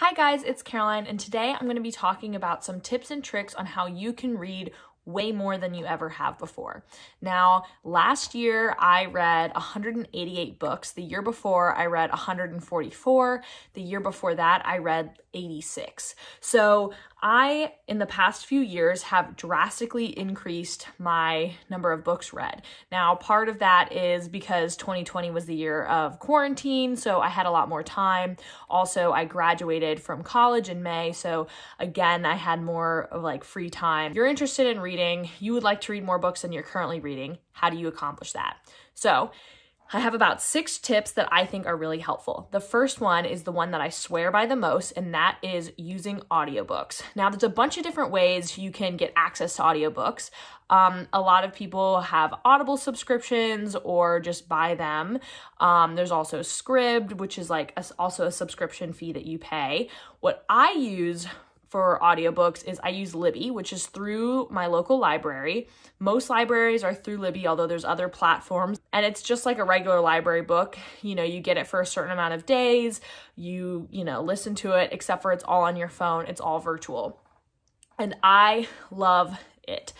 Hi guys, it's Caroline, and today I'm going to be talking about some tips and tricks on how you can read way more than you ever have before. Now, last year I read 188 books. The year before I read 144. The year before that I read 86. So I, in the past few years, have drastically increased my number of books read. Now, part of that is because 2020 was the year of quarantine, so I had a lot more time. Also, I graduated from college in May, so again, I had more of free time. If you're interested in reading, you would like to read more books than you're currently reading, how do you accomplish that? So, I have about 6 tips that I think are really helpful. The first one is the one that I swear by the most, and that is using audiobooks. Now, there's a bunch of different ways you can get access to audiobooks. A lot of people have Audible subscriptions or just buy them. There's also Scribd, which is also a subscription fee that you pay. What I use for audiobooks is I use Libby, which is through my local library. Most libraries are through Libby, although there's other platforms. And it's just like a regular library book. You know, you get it for a certain amount of days. You listen to it, except for it's all on your phone. It's all virtual. And I love it.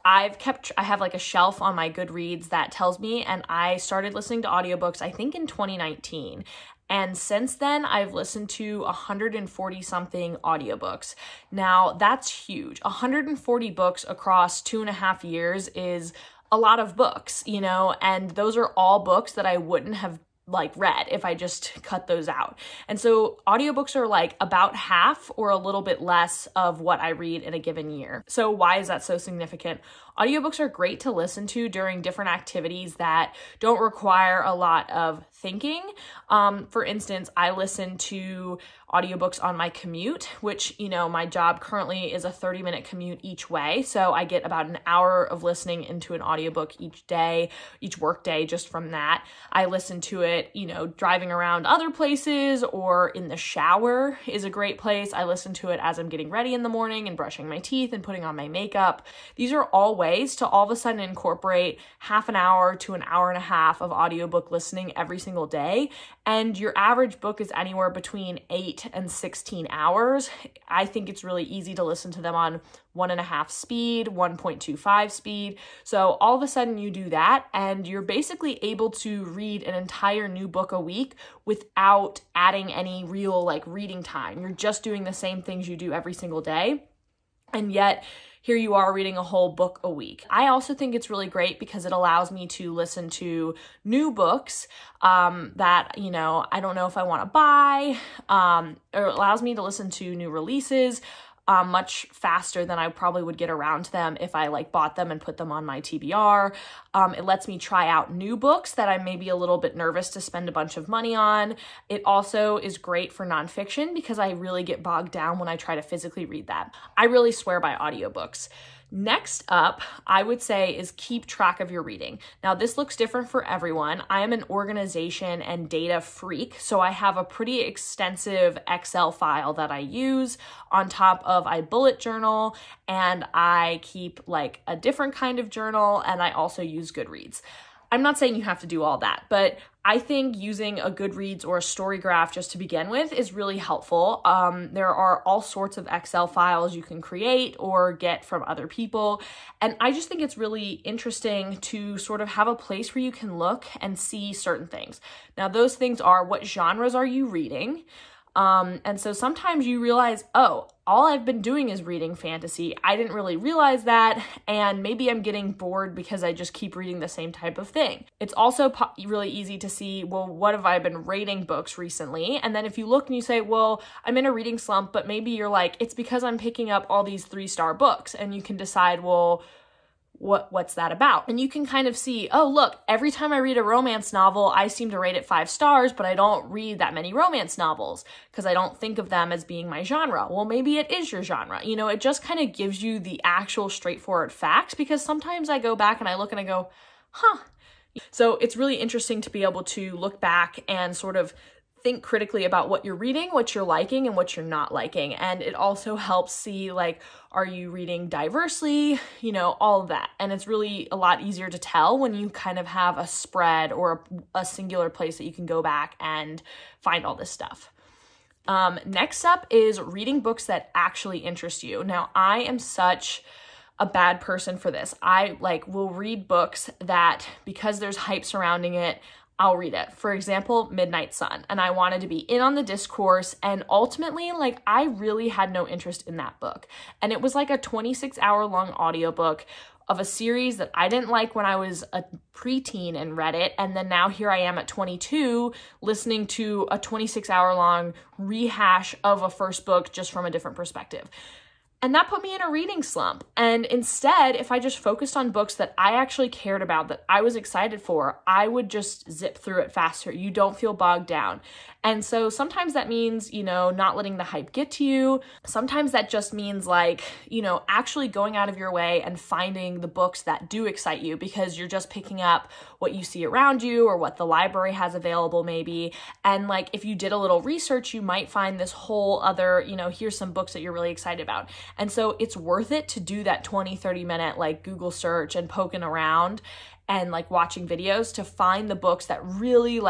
I have a shelf on my Goodreads that tells me, and I started listening to audiobooks, I think in 2019. And since then, I've listened to 140 something audiobooks. Now, that's huge. 140 books across 2.5 years is a lot of books, and those are all books that I wouldn't have read if I just cut those out. And so audiobooks are about half or a little bit less of what I read in a given year. So why is that so significant? Audiobooks are great to listen to during different activities that don't require a lot of thinking. For instance, I listen to audiobooks on my commute, which, my job currently is a 30-minute commute each way. So I get about an hour of listening into an audiobook each day, each work day, just from that. I listen to it, driving around other places, or in the shower is a great place. I listen to it as I'm getting ready in the morning and brushing my teeth and putting on my makeup. These are all ways to all of a sudden incorporate half an hour to an hour and a half of audiobook listening every single day. And your average book is anywhere between 8 and 16 hours. I think it's really easy to listen to them on 1.5 speed, 1.25 speed. So all of a sudden you do that and you're basically able to read an entire new book a week without adding any real reading time. You're just doing the same things you do every single day. And yet here you are reading a whole book a week. I also think it's really great because it allows me to listen to new books that, I don't know if I want to buy, or it allows me to listen to new releases much faster than I probably would get around to them if I bought them and put them on my TBR. It lets me try out new books that I'm maybe a little bit nervous to spend a bunch of money on. It also is great for nonfiction because I really get bogged down when I try to physically read that. I really swear by audiobooks. Next up, I would say, is keep track of your reading. Now, this looks different for everyone. I am an organization and data freak, so I have a pretty extensive Excel file that I use. On top of, I bullet journal, and I keep a different kind of journal, and I also use Goodreads. I'm not saying you have to do all that, but I think using a Goodreads or a StoryGraph just to begin with is really helpful. There are all sorts of Excel files you can create or get from other people. And I just think it's really interesting to sort of have a place where you can look and see certain things. Now, those things are, what genres are you reading? And so sometimes you realize, oh, all I've been doing is reading fantasy. I didn't really realize that, and maybe I'm getting bored because I just keep reading the same type of thing. It's also really easy to see, well, what have I been rating books recently? And then if you look and you say, well, I'm in a reading slump, but maybe you're it's because I'm picking up all these 3-star books, and you can decide, well, what's that about? And you can kind of see, oh, look, every time I read a romance novel, I seem to rate it 5 stars, but I don't read that many romance novels because I don't think of them as being my genre. Well, maybe it is your genre. It just kind of gives you the actual straightforward facts, because sometimes I go back and I look and I go, huh. So it's really interesting to be able to look back and sort of think critically about what you're reading, what you're liking, and what you're not liking. And it also helps see, are you reading diversely, all of that. And it's really a lot easier to tell when you kind of have a spread or a singular place that you can go back and find all this stuff. Next up is reading books that actually interest you. Now, I am such a bad person for this. I will read books that, because there's hype surrounding it, I'll read it. For example, Midnight Sun. And I wanted to be in on the discourse. And ultimately, I really had no interest in that book. And it was like a 26-hour long audiobook of a series that I didn't like when I was a preteen and read it. And then now here I am at 22 listening to a 26-hour long rehash of a first book just from a different perspective. And that put me in a reading slump. And instead, if I just focused on books that I actually cared about, that I was excited for, I would just zip through it faster. You don't feel bogged down. And so sometimes that means, not letting the hype get to you. Sometimes that just means actually going out of your way and finding the books that do excite you, because you're just picking up what you see around you or what the library has available maybe. And if you did a little research, you might find this whole other, here's some books that you're really excited about. And so it's worth it to do that 20-30 minute Google search and poking around and watching videos to find the books that really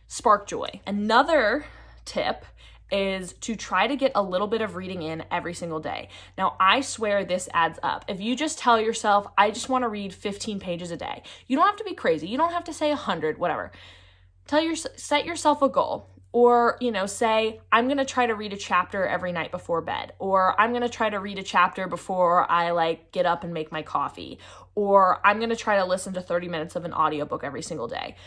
spark joy. Another tip is to try to get a little bit of reading in every single day. Now, I swear this adds up. If you just tell yourself, I just want to read 15 pages a day, you don't have to be crazy. You don't have to say 100, whatever. Set yourself a goal. Or, say, I'm going to try to read a chapter every night before bed. Or I'm going to try to read a chapter before I get up and make my coffee. Or I'm going to try to listen to 30 minutes of an audiobook every single day.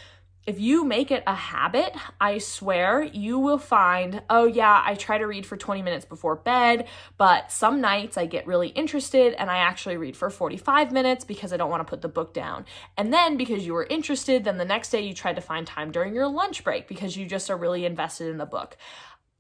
If you make it a habit, I swear you will find, oh yeah, I try to read for 20 minutes before bed, but some nights I get really interested and I actually read for 45 minutes because I don't want to put the book down. And then because you were interested, then the next day you tried to find time during your lunch break because you just are really invested in the book.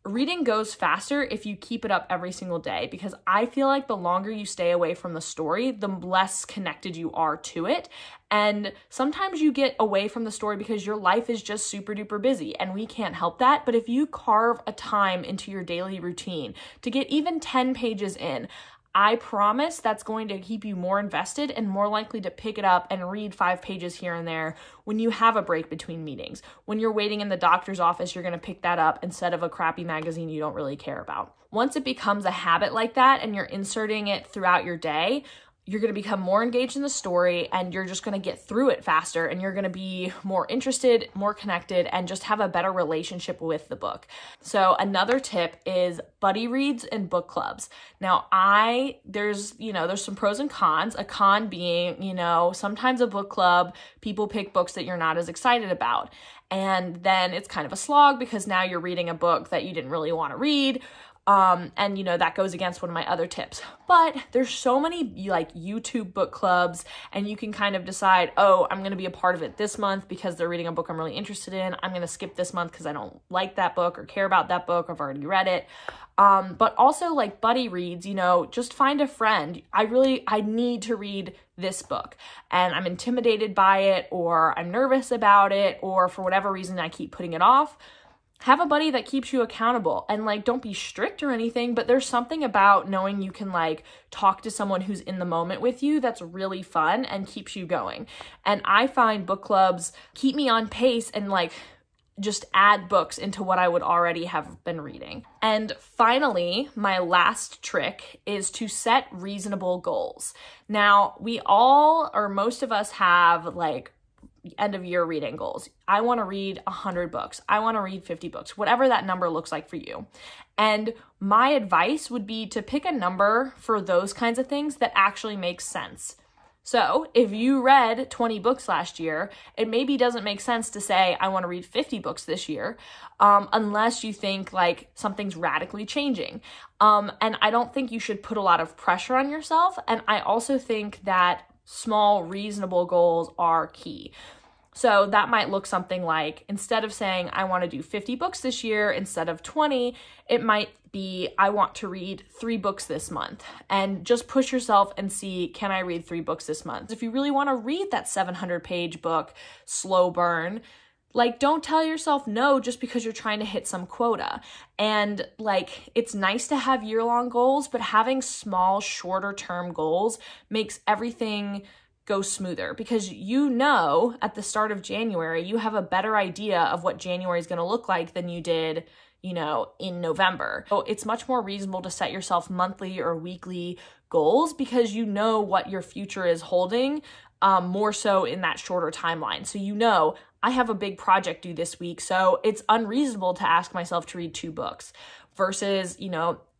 Reading goes faster if you keep it up every single day, because I feel like the longer you stay away from the story, the less connected you are to it. And sometimes you get away from the story because your life is just super duper busy and we can't help that. But if you carve a time into your daily routine to get even 10 pages in, I promise that's going to keep you more invested and more likely to pick it up and read 5 pages here and there when you have a break between meetings. When you're waiting in the doctor's office, you're going to pick that up instead of a crappy magazine you don't really care about. Once it becomes a habit like that and you're inserting it throughout your day, you're going to become more engaged in the story and you're just going to get through it faster and you're going to be more interested, more connected, and just have a better relationship with the book. So another tip is buddy reads and book clubs. Now there's some pros and cons. A con being, sometimes a book club, people pick books that you're not as excited about. And then it's kind of a slog because now you're reading a book that you didn't really want to read. And that goes against one of my other tips, but there's so many YouTube book clubs and you can kind of decide, oh, I'm going to be a part of it this month because they're reading a book I'm really interested in. I'm going to skip this month because I don't like that book or care about that book. I've already read it. But also buddy reads, just find a friend. I need to read this book and I'm intimidated by it, or I'm nervous about it, or for whatever reason I keep putting it off. Have a buddy that keeps you accountable and don't be strict or anything, but there's something about knowing you can talk to someone who's in the moment with you that's really fun and keeps you going. And I find book clubs keep me on pace and just add books into what I would already have been reading. And finally, my last trick is to set reasonable goals. Now, we all, or most of us, have end of year reading goals. I want to read 100 books. I want to read 50 books, whatever that number looks like for you. And my advice would be to pick a number for those kinds of things that actually makes sense. So if you read 20 books last year, it maybe doesn't make sense to say, I want to read 50 books this year, unless you think something's radically changing. And I don't think you should put a lot of pressure on yourself. And I also think that small, reasonable goals are key. So that might look something like, instead of saying, I want to do 50 books this year instead of 20, it might be, I want to read 3 books this month. And just push yourself and see, can I read 3 books this month? If you really want to read that 700-page book, slow burn, don't tell yourself no just because you're trying to hit some quota. And it's nice to have year-long goals, but having small, shorter term goals makes everything go smoother, because at the start of January, you have a better idea of what January is going to look like than you did in November. So it's much more reasonable to set yourself monthly or weekly goals because you know what your future is holding, more so in that shorter timeline. So I have a big project due this week, so it's unreasonable to ask myself to read 2 books versus,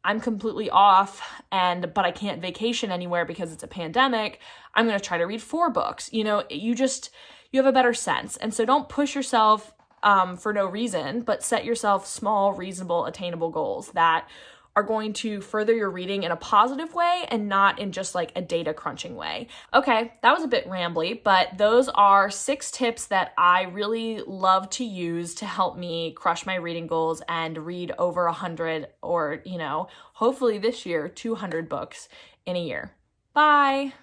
I'm completely off but I can't vacation anywhere because it's a pandemic. I'm going to try to read 4 books. You have a better sense. And so don't push yourself for no reason, but set yourself small, reasonable, attainable goals that are going to further your reading in a positive way and not in just like a data crunching way. Okay, that was a bit rambly, but those are 6 tips that I really love to use to help me crush my reading goals and read over 100 or, hopefully this year, 200 books in a year. Bye.